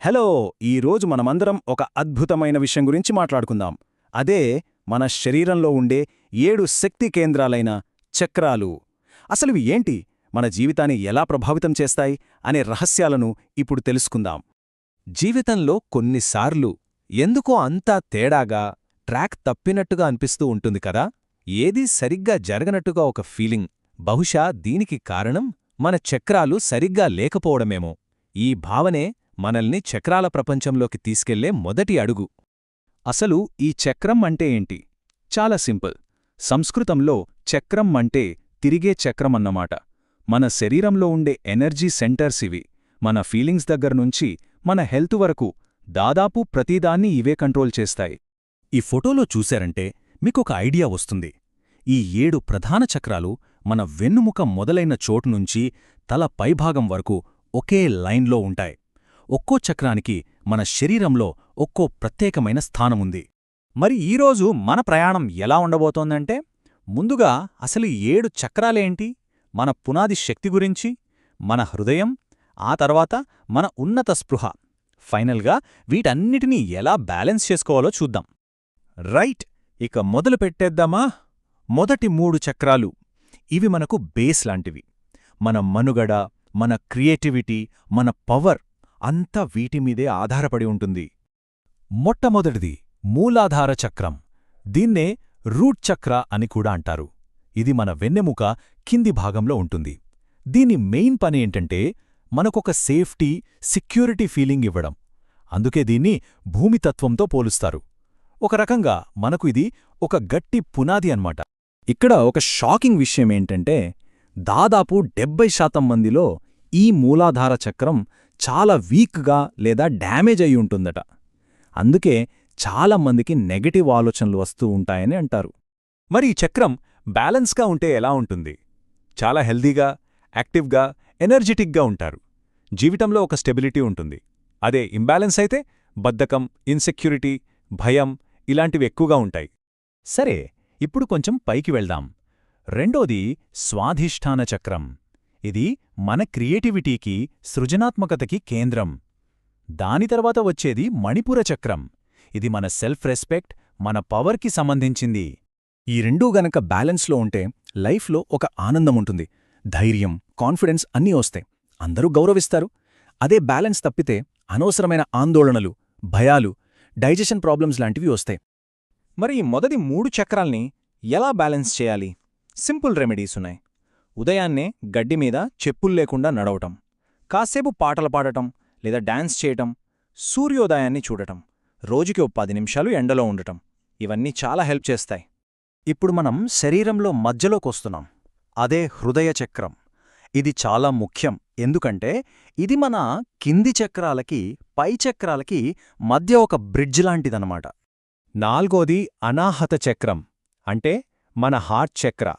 Hello! ఈరోజు మనమందరం ఒక అద్భుతమైన విషయం గురించి మాట్లాడుకుందాం. అదే మన శరీరంలో ఉండే 7 శక్తి కేంద్రాలైన చక్రాలు. అసలివి ఏంటి, మన జీవితాన్ని ఎలా ప్రభావితం చేస్తాయి అనే రహస్యాలను ఇప్పుడు తెలుసుకుందాం. జీవితంలో కొన్నిసార్లు ఎందుకో అంతా తేడాగా, ట్రాక్ తప్పినట్టుగా అనిపిస్తూ ఉంటుంది కదా. ఏదీ సరిగ్గా జరగనట్టుగా ఒక ఫీలింగ్. బహుశా దీనికి కారణం మన చక్రాలు సరిగ్గా లేకపోవడమేమో. ఈ భావనే మనల్ని చక్రాల ప్రపంచంలోకి తీసుకెళ్లే మొదటి అడుగు. అసలు ఈ చక్రం అంటే ఏంటి? చాలా సింపుల్. సంస్కృతంలో చక్రం అంటే తిరిగే చక్రమన్నమాట. మన శరీరంలో ఉండే ఎనర్జీ సెంటర్స్ ఇవి. మన ఫీలింగ్స్ దగ్గర్నుంచి మన హెల్త్ వరకు దాదాపు ప్రతిదాన్ని ఇవే కంట్రోల్ చేస్తాయి. ఈ ఫోటోలో చూశారంటే మీకొక ఐడియా వస్తుంది. ఈ 7 ప్రధాన చక్రాలు మన వెన్నుముక మొదలైన చోటునుంచి తల పైభాగం వరకు ఒకే లైన్లో ఉంటాయి. ఒక్కో చక్రానికి మన శరీరంలో ఒక్కో ప్రత్యేకమైన స్థానముంది. మరి ఈరోజు మన ప్రయాణం ఎలా ఉండబోతోందంటే, ముందుగా అసలు 7 చక్రాలేంటి, మన పునాది శక్తి గురించి, మన హృదయం, ఆ తర్వాత మన ఉన్నత స్పృహ, ఫైనల్గా వీటన్నిటినీ ఎలా బ్యాలెన్స్ చేసుకోవాలో చూద్దాం. రైట్, ఇక మొదలు పెట్టేద్దామా? మొదటి 3 చక్రాలు. ఇవి మనకు బేస్ లాంటివి. మన మనుగడ, మన క్రియేటివిటీ, మన పవర్ అంతా వీటిమీదే ఆధారపడి ఉంటుంది. మొట్టమొదటిది మూలాధార చక్రం. దీన్నే రూట్ చక్ర అని కూడా అంటారు. ఇది మన వెన్నెముక కింది భాగంలో ఉంటుంది. దీని మెయిన్ పని ఏంటంటే మనకొక సేఫ్టీ, సెక్యూరిటీ ఫీలింగ్ ఇవ్వడం. అందుకే దీన్ని భూమితత్వంతో పోలుస్తారు. ఒక రకంగా మనకు ఇది ఒక గట్టి పునాది అన్నమాట. ఇక్కడ ఒక షాకింగ్ విషయమేంటంటే, దాదాపు 70% మందిలో ఈ మూలాధార చక్రం చాలా వీక్గా లేదా డ్యామేజ్ అయి ఉంటుందట. అందుకే చాలామందికి నెగటివ్ ఆలోచనలు వస్తూ ఉంటాయని అంటారు. మరి ఈ చక్రం బ్యాలెన్స్గా ఉంటే ఎలా ఉంటుంది? చాలా హెల్దీగా, యాక్టివ్గా, ఎనర్జెటిక్గా ఉంటారు. జీవితంలో ఒక స్టెబిలిటీ ఉంటుంది. అదే ఇంబ్యాలెన్స్ అయితే బద్ధకం, ఇన్సెక్యూరిటీ, భయం ఇలాంటివి ఎక్కువగా ఉంటాయి. సరే, ఇప్పుడు కొంచెం పైకి వెళ్దాం. రెండోది స్వాధిష్ఠాన చక్రం. ఇది మన క్రియేటివిటీకి, సృజనాత్మకతకి కేంద్రం. దాని తర్వాత వచ్చేది మణిపుర చక్రం. ఇది మన సెల్ఫ్ రెస్పెక్ట్, మన పవర్కి సంబంధించింది. ఈ రెండూ గనక బ్యాలెన్స్లో ఉంటే లైఫ్లో ఒక ఆనందముంటుంది. ధైర్యం, కాన్ఫిడెన్స్ అన్నీ వస్తాయి. అందరూ గౌరవిస్తారు. అదే బ్యాలెన్స్ తప్పితే అనవసరమైన ఆందోళనలు, భయాలు, డైజెషన్ ప్రాబ్లమ్స్ లాంటివి వస్తాయి. మరి ఈ మొదటి 3 చక్రాల్ని ఎలా బ్యాలెన్స్ చేయాలి? సింపుల్ రెమెడీస్ ఉన్నాయి. ఉదయాన్నే గడ్డిమీద చెప్పుల్లేకుండా నడవటం, కాసేపు పాటలు పాడటం లేదా డాన్స్ చేయటం, సూర్యోదయాన్ని చూడటం, రోజుకి 10 నిమిషాలు ఎండలో ఉండటం, ఇవన్నీ చాలా హెల్ప్ చేస్తాయి. ఇప్పుడు మనం శరీరంలో మధ్యలోకొస్తున్నాం. అదే హృదయ చక్రం. ఇది చాలా ముఖ్యం. ఎందుకంటే ఇది మన కింది చక్రాలకి, పై చక్రాలకి మధ్య ఒక బ్రిడ్జ్ లాంటిదన్నమాట. నాల్గోది అనాహత చక్రం, అంటే మన హార్ట్ చక్ర.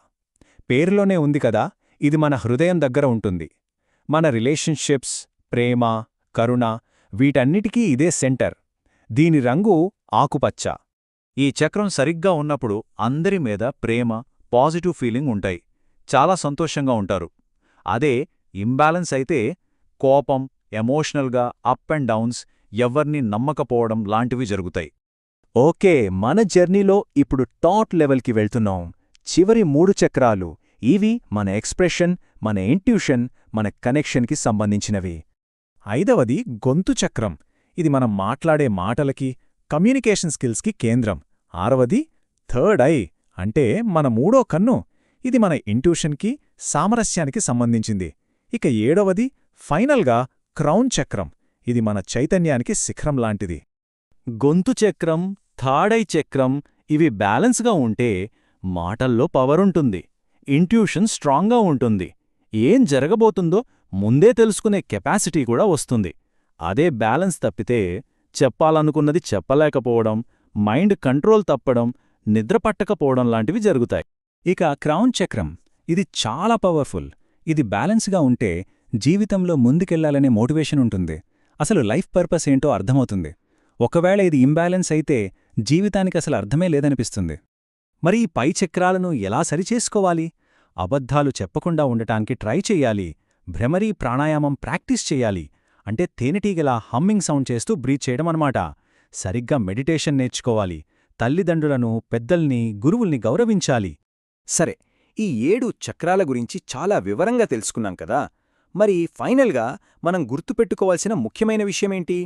పేరులోనే ఉంది కదా, ఇది మన హృదయం దగ్గర ఉంటుంది. మన రిలేషన్షిప్స్, ప్రేమ, కరుణ వీటన్నిటికీ ఇదే సెంటర్. దీని రంగు ఆకుపచ్చ. ఈ చక్రం సరిగ్గా ఉన్నప్పుడు అందరి మీద ప్రేమ, పాజిటివ్ ఫీలింగ్ ఉంటాయి. చాలా సంతోషంగా ఉంటారు. అదే ఇంబ్యాలెన్స్ అయితే కోపం, ఎమోషనల్గా అప్ అండ్ డౌన్స్, ఎవ్వర్నీ నమ్మకపోవడం లాంటివి జరుగుతాయి. ఓకే, మన జర్నీలో ఇప్పుడు టాప్ లెవెల్కి వెళ్తున్నాం. చివరి 3 చక్రాలు. ఇవి మన ఎక్స్ప్రెషన్, మన ఇంట్యూషన్, మన కనెక్షన్కి సంబంధించినవి. ఐదవది గొంతు చక్రం. ఇది మనం మాట్లాడే మాటలకి, కమ్యూనికేషన్ స్కిల్స్కి కేంద్రం. ఆరవది థర్డ్ ఐ, అంటే మన 3వ కన్ను. ఇది మన ఇంట్యూషన్కి, సామరస్యానికి సంబంధించింది. ఇక 7వది ఫైనల్గా క్రౌన్ చక్రం. ఇది మన చైతన్యానికి శిఖరం లాంటిది. గొంతు చక్రం, థర్డ్ ఐ చక్రం ఇవి బ్యాలెన్స్గా ఉంటే మాటల్లో పవరుంటుంది, ఇంట్యూషన్ స్ట్రాంగ్గా ఉంటుంది, ఏం జరగబోతుందో ముందే తెలుసుకునే కెపాసిటీ కూడా వస్తుంది. అదే బ్యాలెన్స్ తప్పితే చెప్పాలనుకున్నది చెప్పలేకపోవడం, మైండ్ కంట్రోల్ తప్పడం, నిద్రపట్టకపోవడం లాంటివి జరుగుతాయి. ఇక క్రౌన్ చక్రం, ఇది చాలా పవర్ఫుల్. ఇది బ్యాలెన్స్గా ఉంటే జీవితంలో ముందుకెళ్లాలనే మోటివేషన్ ఉంటుంది. అసలు లైఫ్ పర్పస్ ఏంటో అర్థమవుతుంది. ఒకవేళ ఇది ఇంబ్యాలెన్స్ అయితే జీవితానికసలు అర్థమే లేదనిపిస్తుంది. మరి ఈ పై చక్రాలను ఎలా సరిచేసుకోవాలి? అబద్ధాలు చెప్పకుండా ఉండటానికి ట్రై చెయ్యాలి. భ్రమరీ ప్రాణాయామం ప్రాక్టీస్ చెయ్యాలి. అంటే తేనెటీగలా హమ్మింగ్ సౌండ్ చేస్తూ బ్రీత్ చేయడం అన్నమాట. సరిగ్గా మెడిటేషన్ నేర్చుకోవాలి. తల్లిదండ్రులను, పెద్దల్ని, గురువుల్ని గౌరవించాలి. సరే, ఈ 7 చక్రాల గురించి చాలా వివరంగా తెలుసుకున్నాం కదా. మరి ఫైనల్గా మనం గుర్తుపెట్టుకోవాల్సిన ముఖ్యమైన విషయమేంటి?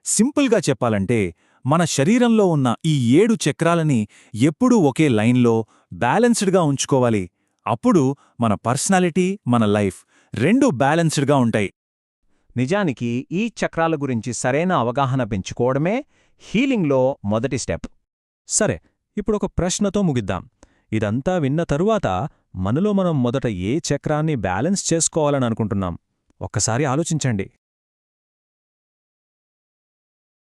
సింపుల్గా చెప్పాలంటే, మన శరీరంలో ఉన్న ఈ 7 చక్రాలని ఎప్పుడూ ఒకే లైన్లో బ్యాలెన్స్డ్గా ఉంచుకోవాలి. అప్పుడు మన పర్సనాలిటీ, మన లైఫ్ రెండూ బ్యాలెన్స్డ్గా ఉంటాయి. నిజానికి ఈ చక్రాల గురించి సరైన అవగాహన పెంచుకోవడమే హీలింగ్లో మొదటి స్టెప్. సరే, ఇప్పుడొక ప్రశ్నతో ముగిద్దాం. ఇదంతా విన్న తరువాత మనలో మనం మొదట ఏ చక్రాన్ని బ్యాలెన్స్ చేసుకోవాలని అనుకుంటున్నాం? ఒక్కసారి ఆలోచించండి.